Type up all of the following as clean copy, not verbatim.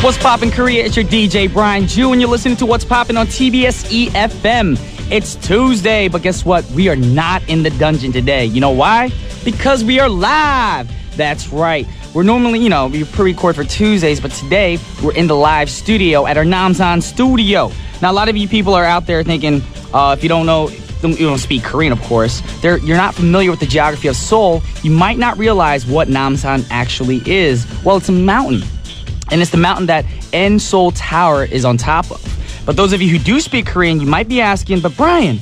What's poppin' Korea? It's your DJ Brian Ju, and you're listening to What's Poppin' on TBS efm. It's Tuesday, but guess what? We are not in the dungeon today. You know why? Because we are live. That's right. We're normally, we pre-record for Tuesdays, but today we're in the live studio at our Namsan studio. Now, a lot of you people are out there thinking, if you don't know, you don't speak Korean, of course, you're not familiar with the geography of Seoul, you might not realize what Namsan actually is. Well, it's a mountain. And it's the mountain that En Seoul Tower is on top of. But those of you who do speak Korean, you might be asking, but Brian,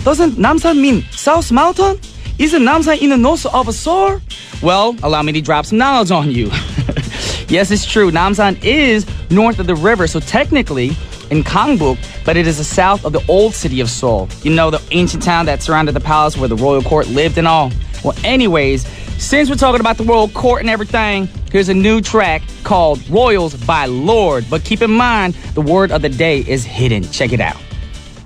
doesn't Namsan mean South Mountain? Isn't Namsan in the north of Seoul? Well, allow me to drop some knowledge on you. Yes, it's true. Namsan is north of the river, so technically in Gangbuk, but it is the south of the old city of Seoul. You know, the ancient town that surrounded the palace where the royal court lived and all. Well, anyways, since we're talking about the royal court and everything, here's a new track called Royals by Lorde. But keep in mind, the word of the day is hidden. Check it out.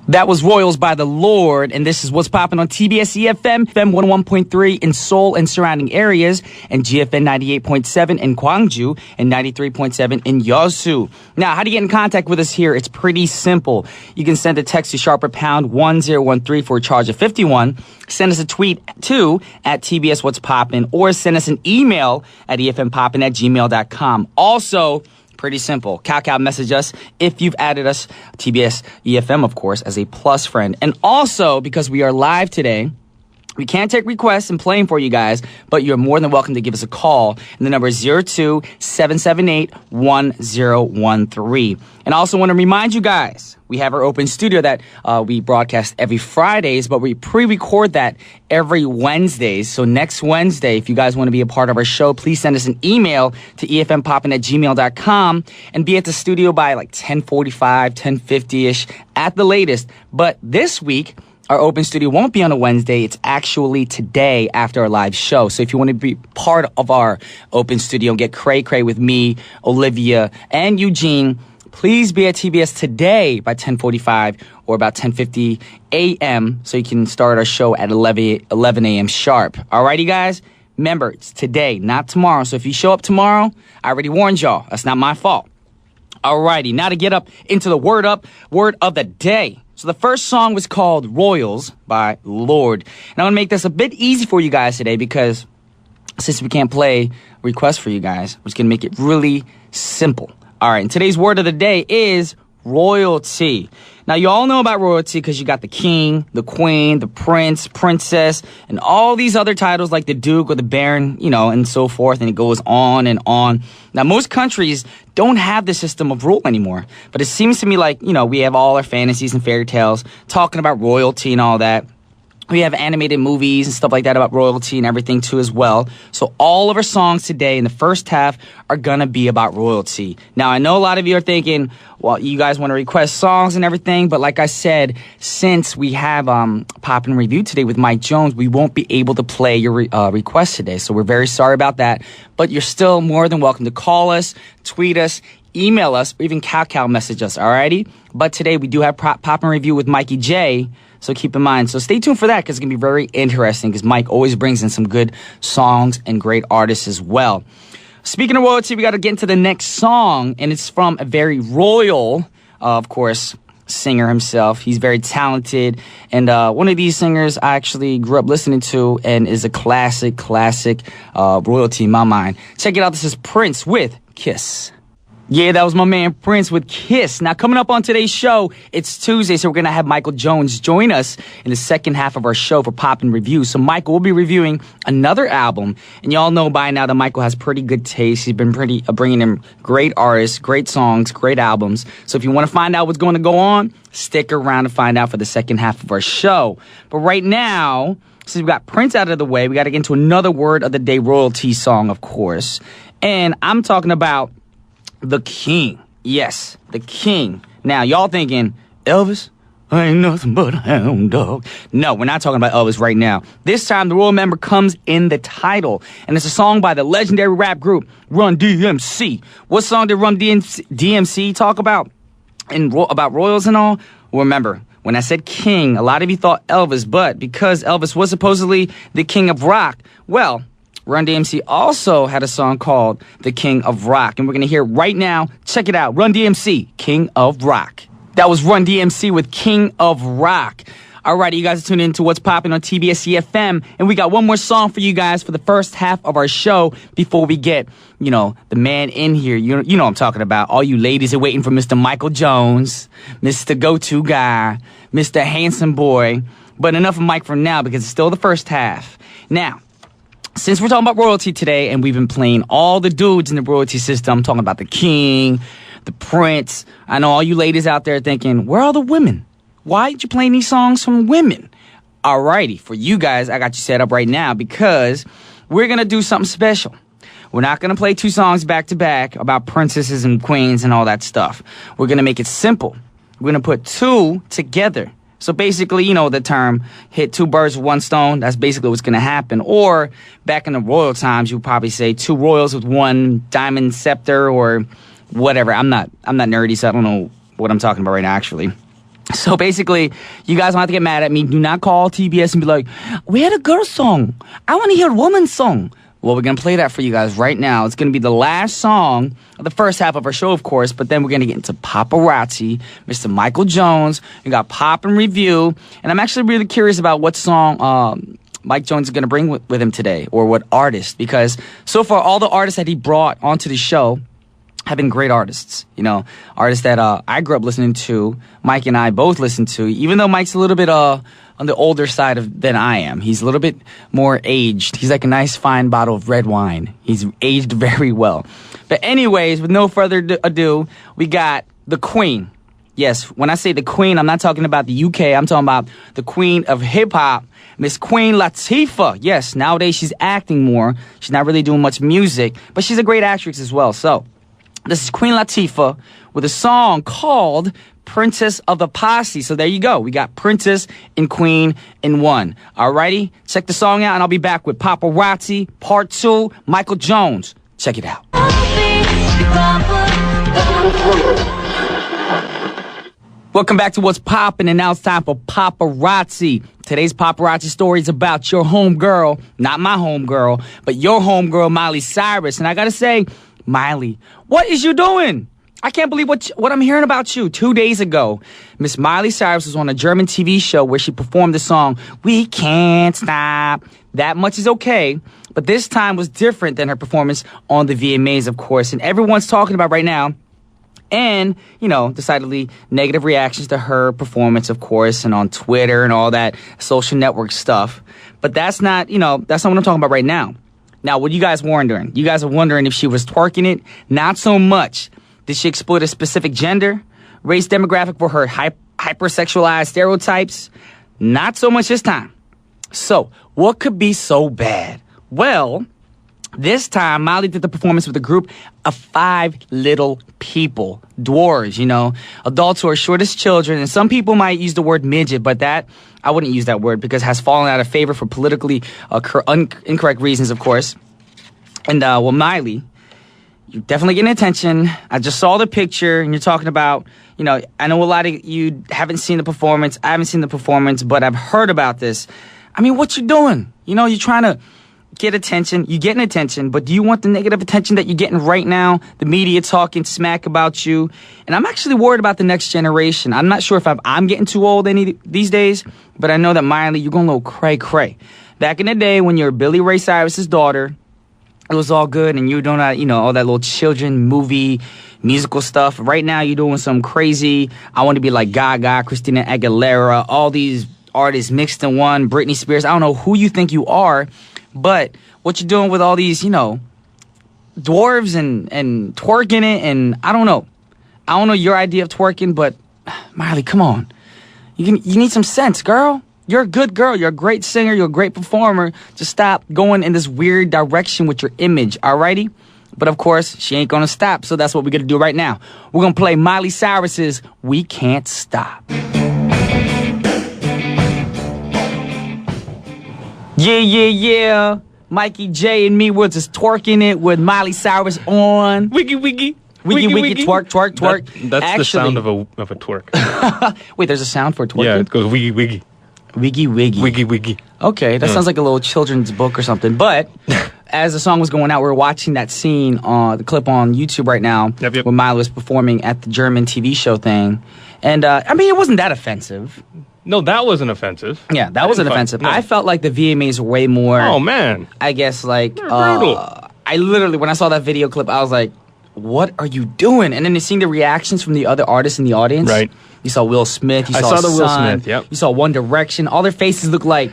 That was Royals by the Lorde, and this is What's Poppin' on TBS efm, FM 101.3 in Seoul and surrounding areas, and GFN 98.7 in Gwangju, and 93.7 in Yeosu. Now, how do you get in contact with us here? It's pretty simple. You can send a text to sharper pound 1013 for a charge of 51. Send us a tweet to at TBS What's Poppin', or send us an email at efmpoppin@gmail.com. Also, pretty simple. Kakao message us if you've added us, TBS EFM, of course, as a plus friend. And also, because we are live today, we can't take requests and play them for you guys, but you're more than welcome to give us a call. And the number is 02-778-1013. And I also want to remind you guys, we have our open studio that we broadcast every Fridays, but we pre-record that every Wednesdays. So next Wednesday, if you guys want to be a part of our show, please send us an email to efmpoppin@gmail.com and be at the studio by like 10:45, 10:50-ish at the latest. But this week, our open studio won't be on a Wednesday. It's actually today after our live show. So if you want to be part of our open studio and get cray-cray with me, Olivia, and Eugene, please be at TBS today by 10:45 or about 10:50 a.m. so you can start our show at 11 a.m. sharp. Alrighty, guys? Remember, it's today, not tomorrow. So if you show up tomorrow, I already warned y'all. That's not my fault. Alrighty, now to get up into the word of the day. So the first song was called Royals by Lorde. And I want to make this a bit easy for you guys today because since we can't play requests for you guys, we're just going to make it really simple. All right, and today's word of the day is royalty. Now, you all know about royalty because you got the king, the queen, the prince, princess, and all these other titles like the duke or the baron, and so forth, and it goes on and on. Now, most countries don't have this system of rule anymore, but it seems to me like, we have all our fantasies and fairy tales talking about royalty and all that. We have animated movies and stuff like that about royalty and everything too as well. So all of our songs today in the first half are gonna be about royalty. Now, I know a lot of you are thinking, well, you guys want to request songs and everything, but like I said, since we have Poppin' Review today with Mike Jones, we won't be able to play your request today. So we're very sorry about that. But you're still more than welcome to call us, tweet us, email us, or even Kakao message us, alrighty? But today we do have Poppin' Review with Mikey J, so keep in mind. So stay tuned for that because it's going to be very interesting because Mike always brings in some good songs and great artists as well. Speaking of royalty, we got to get into the next song, and it's from a very royal, of course, singer himself. He's very talented, and one of these singers I actually grew up listening to and is a classic royalty in my mind. Check it out. This is Prince with Kiss. Yeah, that was my man Prince with Kiss. Now, coming up on today's show, it's Tuesday, so we're going to have Michael Jones join us in the second half of our show for Poppin' Review. So Michael will be reviewing another album, and y'all know by now that Michael has pretty good taste. He's been bringing in great artists, great songs, great albums. So if you want to find out what's going to go on, stick around to find out for the second half of our show. But right now, since we got Prince out of the way, we got to get into another word of the day royalty song, of course. And I'm talking about the king. Yes, the king. Now, y'all thinking, Elvis? I ain't nothing but a hound dog. No, we're not talking about Elvis right now. This time, the royal member comes in the title. And it's a song by the legendary rap group Run DMC. What song did Run DMC talk about? About royals and all? Well, remember, when I said king, a lot of you thought Elvis. But because Elvis was supposedly the king of rock, well, Run DMC also had a song called The King of Rock. And we're going to hear it right now. Check it out. Run DMC, King of Rock. That was Run DMC with King of Rock. Alrighty, you guys are tuning in to What's Poppin' on TBS efm. And we got one more song for you guys for the first half of our show before we get, the man in here. You know what I'm talking about. All you ladies are waiting for Mr. Michael Jones, Mr. Go-To Guy, Mr. Handsome Boy. But enough of Mike for now because it's still the first half. Now, since we're talking about royalty today and we've been playing all the dudes in the royalty system, I'm talking about the king, the prince. I know all you ladies out there thinking, where are the women? Why aren't you playing these songs from women? Alrighty, for you guys, I got you set up right now because we're going to do something special. We're not going to play two songs back to back about princesses and queens and all that stuff. We're going to make it simple. We're going to put two together. So basically, the term hit two birds with one stone. That's basically what's going to happen. Or back in the royal times, you would probably say two royals with one diamond scepter or whatever. I'm not nerdy, so I don't know what I'm talking about right now, actually. So basically, you guys don't have to get mad at me. Do not call TBS and be like, we had a girl song. I want to hear a woman's song. Well, we're going to play that for you guys right now. It's going to be the last song of the first half of our show, of course, but then we're going to get into Paparazzi, Mr. Michael Jones. We got Poppin Review, and I'm actually really curious about what song Mike Jones is going to bring with him today, or what artist, because so far all the artists that he brought onto the show have been great artists, artists that I grew up listening to, Mike and I both listened to, even though Mike's a little bit on the older side than I am. He's a little bit more aged. He's like a nice fine bottle of red wine. He's aged very well. But anyways, with no further ado, we got the Queen. Yes, when I say the Queen, I'm not talking about the UK. I'm talking about the Queen of hip-hop, Miss Queen Latifah. Yes, nowadays she's acting more. She's not really doing much music, but she's a great actress as well. So this is Queen Latifah with a song called Princess of the Posse. So there you go. We got Princess and Queen in one. Alrighty? Check the song out and I'll be back with Paparazzi Part 2, Michael Jones. Check it out. Welcome back to What's Poppin', and now it's time for Paparazzi. Today's paparazzi story is about your homegirl, not my homegirl, but your homegirl, Miley Cyrus. And I gotta say, Miley, what is you doing? I can't believe what I'm hearing about you. 2 days ago, Miss Miley Cyrus was on a German TV show where she performed the song, We Can't Stop. That much is okay, but this time was different than her performance on the VMAs, of course, and everyone's talking about right now. And, decidedly negative reactions to her performance, of course, and on Twitter and all that social network stuff. But that's not what I'm talking about right now. Now, what you guys wondering? You guys are wondering if she was twerking it? Not so much. Did she exploit a specific gender, race, demographic for her hypersexualized stereotypes? Not so much this time. So, what could be so bad? Well, this time, Miley did the performance with a group of 5 little people, dwarves, adults who are short as children. And some people might use the word midget, but I wouldn't use that word because it has fallen out of favor for politically incorrect reasons, of course. And, Miley, you're definitely getting attention. I just saw the picture, and you're talking about, I know a lot of you haven't seen the performance. I haven't seen the performance, but I've heard about this. I mean, what you doing? You're trying to get attention. You're getting attention, but do you want the negative attention that you're getting right now? The media talking smack about you. And I'm actually worried about the next generation. I'm not sure if I'm getting too old these days, but I know that, Miley, you're going a little cray-cray. Back in the day when you were Billy Ray Cyrus's daughter, it was all good, and you were doing all that little children movie musical stuff. Right now, you're doing some crazy, I want to be like Gaga, Christina Aguilera, all these artists mixed in one, Britney Spears. I don't know who you think you are, but what you're doing with all these, dwarves and twerking it, and I don't know your idea of twerking, but Miley, come on. You need some sense, girl. You're a good girl. You're a great singer. You're a great performer. Just stop going in this weird direction with your image, alrighty? But of course, she ain't gonna stop, so that's what we're gonna do right now. We're gonna play Miley Cyrus's We Can't Stop. Yeah. Mikey J and me, we're just twerking it with Miley Cyrus on. Wiggy, twerk. That's the sound of a twerk. Wait, there's a sound for twerking? Yeah, it goes wiggy. Wiggy. Wiggy. Okay, that sounds like a little children's book or something. But as the song was going out, we were watching that scene, the clip on YouTube right now, Yep. where Miley was performing at the German TV show thing. And, I mean, it wasn't that offensive. No, that wasn't offensive. Yeah, that wasn't offensive. No. I felt like the VMAs were way more... Oh, man. I guess, like... They're brutal. I literally, when I saw that video clip, I was like, what are you doing? And then seeing the reactions from the other artists in the audience. Right. You saw Will Smith. You I saw saw the Will Sun, Smith, yep. You saw One Direction. All their faces look like,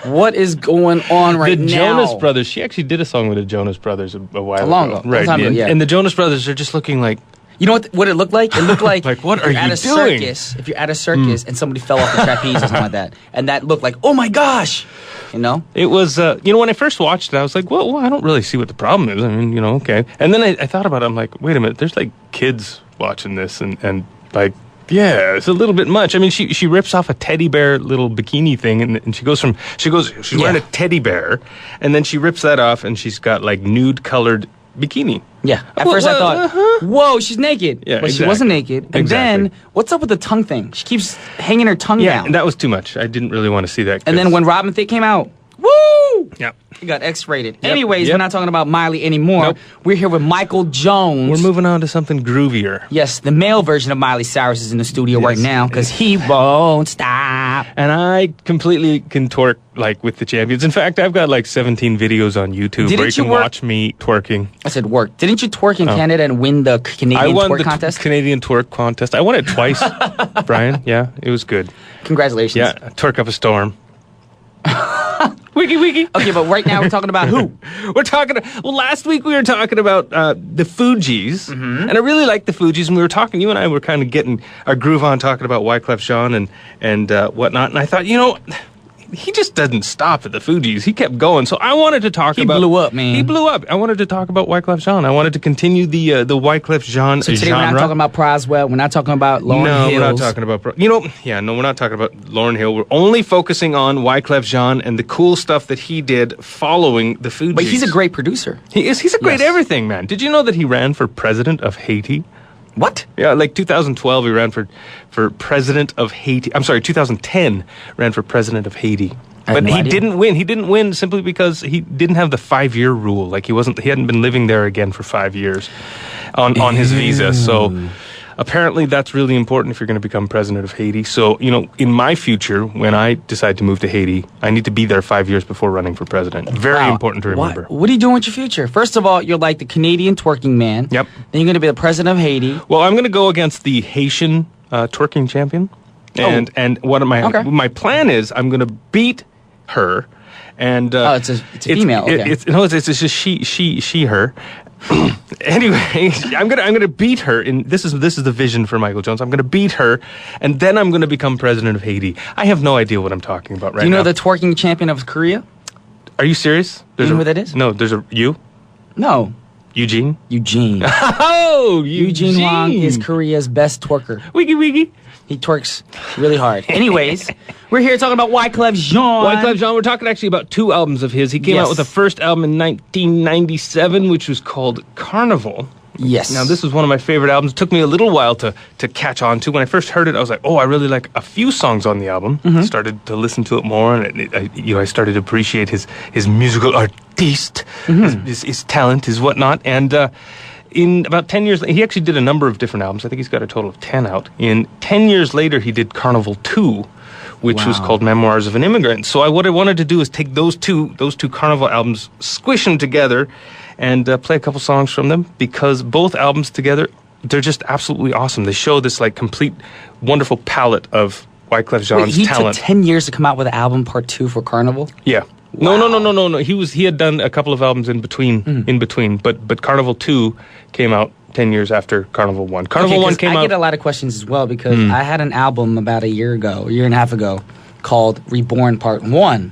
what is going on right now? The Jonas Brothers, she actually did a song with the Jonas Brothers a while Long ago. ago. Right. Time ago, yeah. And the Jonas Brothers are just looking like, You know what it looked like? It looked like, Like, what are you're you at a doing? circus. If you're at a circus and somebody fell off the trapeze or something like that, and that looked like, oh my gosh, you know? it was, when I first watched it, I was like, well, I don't really see what the problem is. I mean, okay. And then I thought about it. I'm like, wait a minute, there's like kids watching this and like, yeah, it's a little bit much. I mean, she rips off a teddy bear little bikini thing, and she's wearing a teddy bear, and then she rips that off, and she's got like nude colored bikini. Yeah. At first I thought, whoa, she's naked. Yeah, but she exactly. wasn't naked. And Exactly. then, what's up with the tongue thing? She keeps hanging her tongue Yeah, down. and that was too much. I didn't really want to see that. And then 'cause- when Robin Thicke came out, woo! yeah. He got X-rated. Yep, Anyways, yep. we're not talking about Miley anymore. Nope. We're here with Michael Jones. We're moving on to something groovier. Yes, the male version of Miley Cyrus is in the studio right Yes. now because he won't stop. And I completely can twerk like with the champions. In fact, I've got like 17 videos on YouTube Didn't where you you can work- watch me twerking. I said work. Didn't you twerk in Canada and win the I Canadian won twerk the contest? Canadian twerk contest. I won it twice, Brian. Yeah, it was good. Congratulations. Yeah, twerk up a storm. Wiki. Okay, but right now we're talking about who? We're talking. Well, last week we were talking about the Fugees, and I really like the Fugees. And we were talking. You and I were kind of getting our groove on, talking about Wyclef Jean and whatnot. And I thought, he just doesn't stop at the Fugees. He kept going. So I wanted to talk about. He blew up, man. He blew up. I wanted to talk about Wyclef Jean. I wanted to continue the Wyclef Jean So today genre. we're not talking about Proswell. We're not talking about Lauryn No, Hills. we're not talking about. We're not talking about Lauryn Hill. We're only focusing on Wyclef Jean and the cool stuff that he did following the Fugees. But he's a great producer. He is. He's a great Yes. everything, man. Did you know that he ran for president of Haiti? What? Yeah, like 2012, he ran for president of Haiti. I'm sorry, 2010 ran for president of Haiti. I had But no he idea. didn't win. He didn't win simply because he didn't have the 5-year rule. Like he hadn't been living there again for 5 years on his visa. So apparently that's really important if you're going to become president of Haiti. So, in my future, when I decide to move to Haiti, I need to be there 5 years before running for president. Very Wow. important to remember. What are you doing with your future? First of all, you're like the Canadian twerking man. Yep. Then you're going to be the president of Haiti. Well, I'm going to go against the Haitian twerking champion, and what my plan is, I'm going to beat her, and it's a female. Okay. It's just she her. Anyway, I'm gonna beat her. This is the vision for Michael Jones. I'm gonna beat her, and then I'm gonna become president of Haiti. I have no idea what I'm talking about right now. Do you know the twerking champion of Korea? Are you serious? You know who that is? No, there's you, No. Eugene. Eugene. Oh, Eugene Wang is Korea's best twerker. Wiggy. He twerks really hard. Anyways, we're here talking about Wyclef Jean. Wyclef Jean, we're talking actually about 2 albums of his. He came out with the first album in 1997, which was called Carnival. Yes. Now, this was one of my favorite albums. It took me a little while to catch on to. When I first heard it, I was like, oh, I really like a few songs on the album. Started to listen to it more, and I started to appreciate his musical artiste, his talent, his whatnot. And in about 10 years, he actually did a number of different albums. I think he's got a total of 10 out. In 10 years later, he did Carnival 2, which was called Memoirs of an Immigrant. So what I wanted to do is take those two Carnival albums, squish them together, and play a couple songs from them, because both albums together, they're just absolutely awesome. They show this like complete, wonderful palette of Wyclef Jean's He talent. took 10 years to come out with album part 2 for Carnival? Yeah. Wow. No. He had done a couple of albums in between, but Carnival 2 came out 10 years after Carnival 1. Carnival 1 came out. I get a lot of questions as well because I had an album about a year and a half ago, called Reborn Part 1.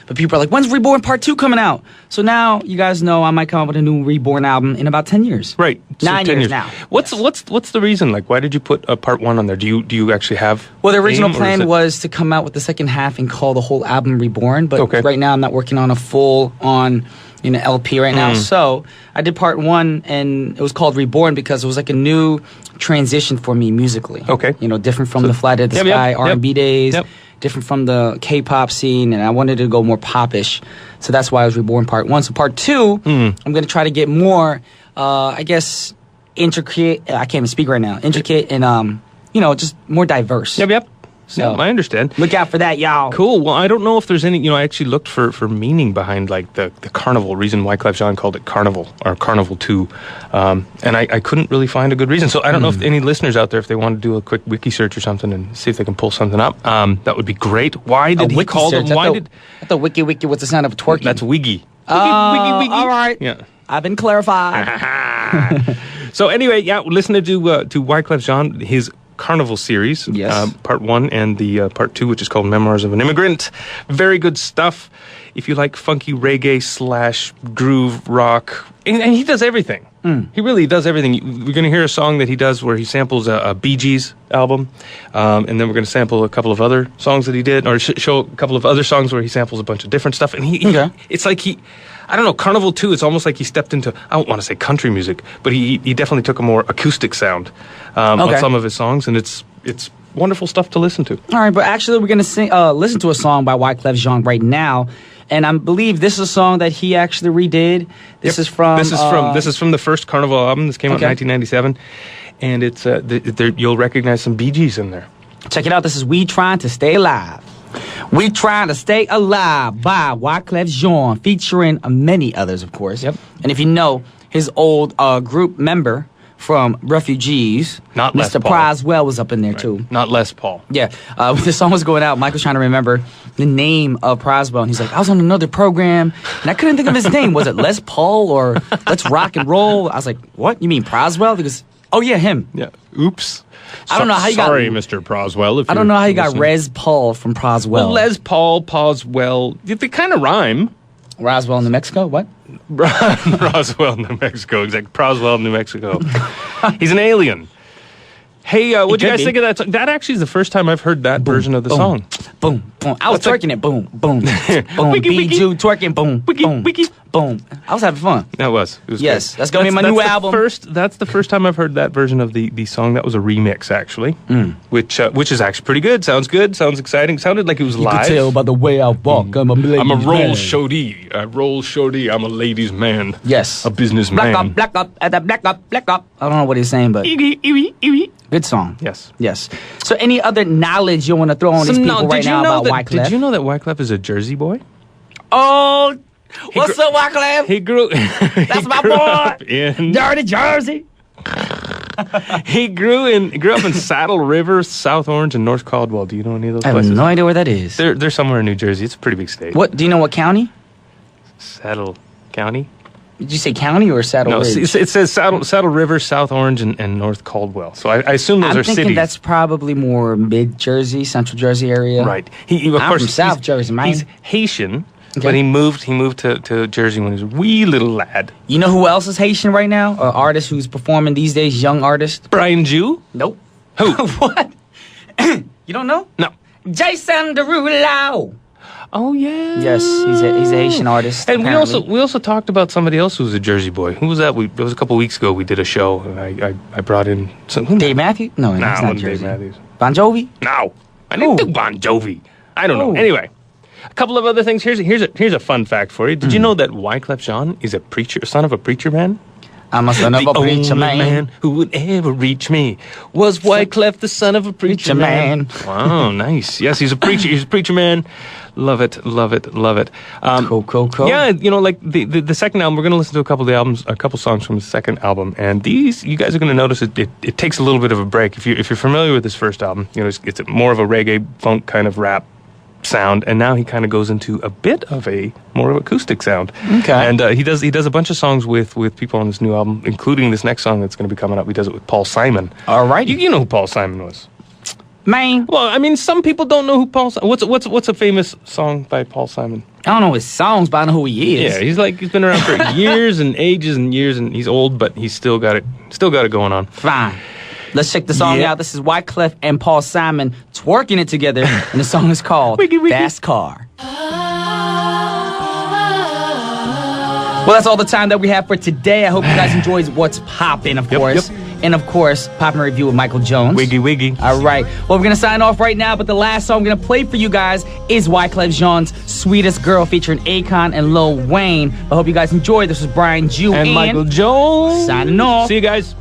But people are like, when's Reborn Part 2 coming out? So now you guys know I might come up with a new Reborn album in about 10 years. Right. So 9 10 years now. What's the reason? Like, why did you put Part 1 on there? Do you actually have? Well, the original aim, or is plan it- was to come out with the second half and call the whole album Reborn. But Okay. right now I'm not working on a full-on LP right now. So I did part 1, and it was called Reborn because it was like a new transition for me musically. Okay. Different from the Fly to the Sky R&B days, different from the K-pop scene, and I wanted to go more popish. So that's why I was Reborn part 1. So part 2, I'm going to try to get more, I guess, intricate. I can't even speak right now. Intricate and, just more diverse. Yep. So I understand. Look out for that, y'all. Cool. Well, I don't know if there's any, I actually looked for meaning behind like the carnival reason why Wyclef Jean called it Carnival or Carnival 2. And I couldn't really find a good reason. So I don't know if any listeners out there, if they want to do a quick wiki search or something and see if they can pull something up, that would be great. Why did he call them? I thought wiki was the sound of twerking. That's wiggy. Wiggy. All right. Yeah. I've been clarified. So anyway, listen to Wyclef Jean, his Carnival series, part 1 and the part 2, which is called Memoirs of an Immigrant. Very good stuff. If you like funky reggae / groove rock, and he does everything. He really does everything. We're going to hear a song that he does where he samples a Bee Gees album, and then we're going to sample a couple of other songs that he did, or show a couple of other songs where he samples a bunch of different stuff. And it's like I don't know, Carnival 2, it's almost like he stepped into, I don't want to say country music, but he definitely took a more acoustic sound on some of his songs, and it's wonderful stuff to listen to. All right, but actually we're going to listen to a song by Wyclef Jean right now, and I believe this is a song that he actually redid. This is from the first Carnival album. This came out in 1997, and it's you'll recognize some Bee Gees in there. Check it out. This is We Trying to Stay Alive. We Trying to Stay Alive by Wyclef Jean, featuring many others, of course. Yep. And if you know, his old group member from Refugees, not Mr. Proswell, was up in there too. Not Les Paul. Yeah. When the song was going out, Mike was trying to remember the name of Proswell, and he's like, I was on another program, and I couldn't think of his name. Was it Les Paul or Let's Rock and Roll? I was like, what? You mean Proswell? Because, oh yeah, him. Yeah. Oops. I don't know how you got... Sorry, Mr. Proswell. I don't know how you got Res Paul from Proswell. Well, Les Paul, Proswell, they kind of rhyme. Roswell, New Mexico? What? Roswell, New Mexico. Exactly. Proswell, New Mexico. He's an alien. Hey, what'd you guys think of that song? That actually is the first time I've heard that version of the song. Boom, boom. I was twerking it. Boom, boom, boom. B-Jew twerking. Boom, boom, boom. I was having fun. That was. It was yes, good. that's going to be my new album. That's the first time I've heard that version of the song. That was a remix, actually, which is actually pretty good. Sounds good. Sounds exciting. Sounded like it was live. You can tell by the way I walk. I'm a ladies' man. I'm a roll shoddy. I roll shoddy. I'm a ladies' man. Yes. A businessman. Black up. I don't know what he's saying, but... Good song. Yes. Yes. So any other knowledge you want to throw on these people right now about Wyclef? Did you know that Wyclef is a Jersey boy? Oh, what's up, Wyclef? He grew... That's my boy. In Dirty Jersey. He grew up in Saddle River, South Orange, and North Caldwell. Do you know any of those places? I have no idea where that is. They're somewhere in New Jersey. It's a pretty big state. What? Do you know what county? Saddle County. Did you say county or Saddle Ridge? No, it says Saddle River, South Orange, and North Caldwell. So I assume those are cities. I'm thinking that's probably more mid-Jersey, Central Jersey area. Right. I'm from South Jersey, man. He's Haitian, but he moved to Jersey when he was a wee little lad. You know who else is Haitian right now? An artist who's performing these days, young artist? Brian Jew? Nope. Who? What? You don't know? No. Jason Derulo. Oh yeah. Yes, he's a Haitian artist. And we also talked about somebody else who was a Jersey boy. Who was that? It was a couple weeks ago. We did a show. And I brought in Dave Matthews. No, it's not Jersey. Dave Matthews. Bon Jovi. No, I didn't do Bon Jovi. I don't know. Anyway, a couple of other things. Here's a fun fact for you. Did you know that Wyclef Jean is son of a preacher man? I'm a son of a preacher man. The only man who would ever reach me was Wyclef, the son of a preacher man. Wow, nice. Yes, he's a preacher. He's a preacher man. Love it. Cool. Yeah, like the second album, we're going to listen to a couple songs from the second album, and these, you guys are going to notice it takes a little bit of a break. If you're familiar with his first album, it's more of a reggae funk kind of rap sound, and now he kind of goes into a bit of a more acoustic sound. Okay. And he does a bunch of songs with people on this new album, including this next song that's going to be coming up. He does it with Paul Simon. All right. You know who Paul Simon was? Man. Well, I mean, some people don't know who Paul Simon... What's a famous song by Paul Simon? I don't know his songs, but I know who he is. Yeah, he's been around for years and ages and years, and he's old, but he's still got it going on. Fine. Let's check the song out. This is Wyclef and Paul Simon twerking it together, and the song is called Fast Car. Well, that's all the time that we have for today. I hope you guys enjoyed What's Poppin', of course. Yep. And of course, Poppin' Review with Michael Jones. Wiggy, wiggy. All right. Well, we're going to sign off right now, but the last song I'm going to play for you guys is Wyclef Jean's Sweetest Girl featuring Akon and Lil Wayne. I hope you guys enjoyed. This was Brian Jew and Michael Jones. Signing off. See you guys.